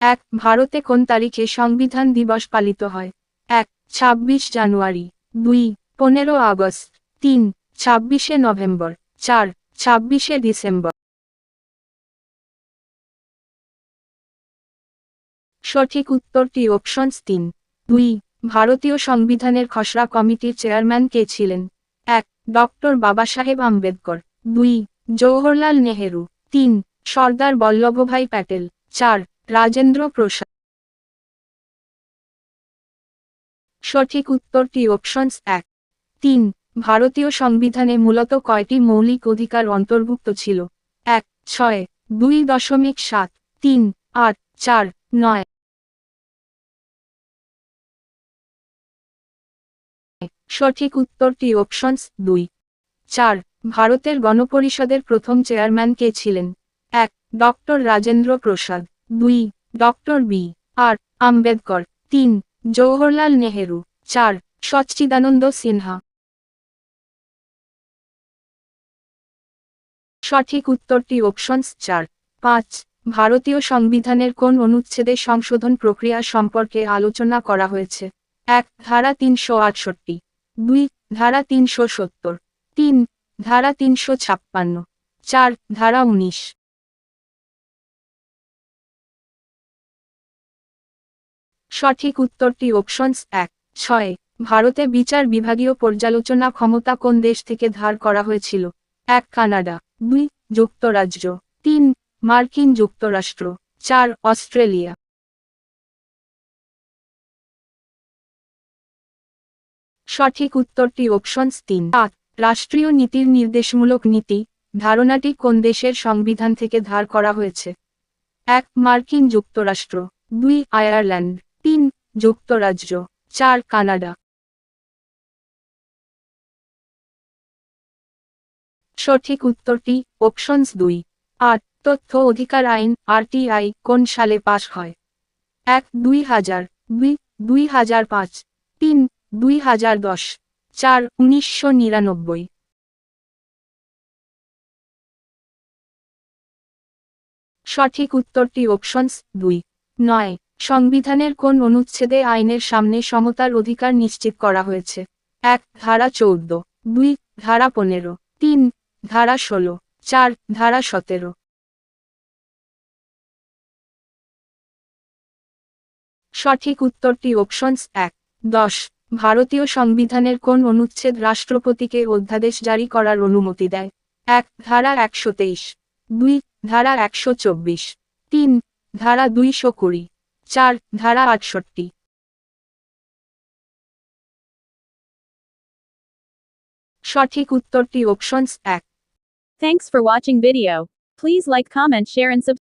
এক ভারতে কোন তারিখে সংবিধান দিবস পালিত হয়? ১ ২৬ জানুয়ারি, ২ ১৫ আগস্ট, ৩ ২৬শে নভেম্বর, ৪ ২৬শে ডিসেম্বর। সঠিক উত্তরটি অপশনস ৩। ২ ভারতীয় সংবিধানের খসড়া কমিটির চেয়ারম্যান কে ছিলেন? ১ ডক্টর বাবাসাহেব আম্বেদকর, ২ জওহরলাল নেহেরু, ৩ সর্দার বল্লভভাই প্যাটেল, ৪ রাজেন্দ্র প্রসাদ। সঠিক উত্তরটি অপশনস ১ ৩ ভারতীয় সংবিধানে মূলত কয়টি মৌলিক অধিকার অন্তর্ভুক্ত ছিল? ১ ৬ ২.৭ ৩ ৮ ৪ ৯। সঠিক উত্তরটি অপশনস ২ ৪ ভারতের গণপরিষদের প্রথম চেয়ারম্যান কে ছিলেন? ১ doctor Rajendra Prasad, ২ doctor B আর আম্বেদকর, ৩ জওহরলাল নেহেরু, ৪ সচ্চিদানন্দ সিনহা। সঠিক উত্তরটি অপশনস ৪ ৫ ভারতীয় সংবিধানের কোন অনুচ্ছেদে সংশোধন প্রক্রিয়া সম্পর্কে আলোচনা করা হয়েছে? ১ ধারা ৩৬৮, ২ ধারা ৩৭০, ৩ ধারা ৩৫৬, ৪ ধারা ১৯। সঠিক উত্তরটি অপশনস ১ ৬ ভারতে বিচার বিভাগীয় পর্যালোচনা ক্ষমতা কোন দেশ থেকে ধার করা হয়েছিল? ১ কানাডা, ২ যুক্তরাজ্য, ৩ মার্কিন যুক্তরাষ্ট্র, ৪ অস্ট্রেলিয়া। সঠিক উত্তরটি অপশনস ৩ ৮ রাষ্ট্রীয় নীতির নির্দেশমূলক নীতি ধারণাটি কোন দেশের সংবিধান থেকে ধার করা হয়েছে? ১ মার্কিন যুক্তরাষ্ট্র, ২ আয়ারল্যান্ড, ৩ যুক্তরাজ্য, ৪ কানাডা। সঠিক উত্তরটি অপশনস ২ ৮ তথ্য অধিকার আইন আরটিআই কোন সালে পাশ হয়? ১ ২০০০, ২ ২০০৫, ৩ ২০১০, ৪ ১৯৯৯। সঠিক উত্তরটি অপশনস ২ ৯ সংবিধানের কোন অনুচ্ছেদে আইনের সামনে সমতার অধিকার নিশ্চিত করা হয়েছে? ১ ধারা ১৪, ২ ধারা ১৫, ৩ ধারা ১৬, ৪ ধারা ১৭। সঠিক উত্তরটি অপশনস ১ ১০ ভারতীয় সংবিধানের কোন অনুচ্ছেদ রাষ্ট্রপতিকে অধ্যাদেশ জারি করার অনুমতি দেয়? ১ ধারা ১২৩, ২ ধারা ১২৪, ৩ ধারা ২২০, ৪ ধারা ৬৮। সঠিক উত্তরটি options ১। Thanks for watching video. Please like, comment, share and subscribe.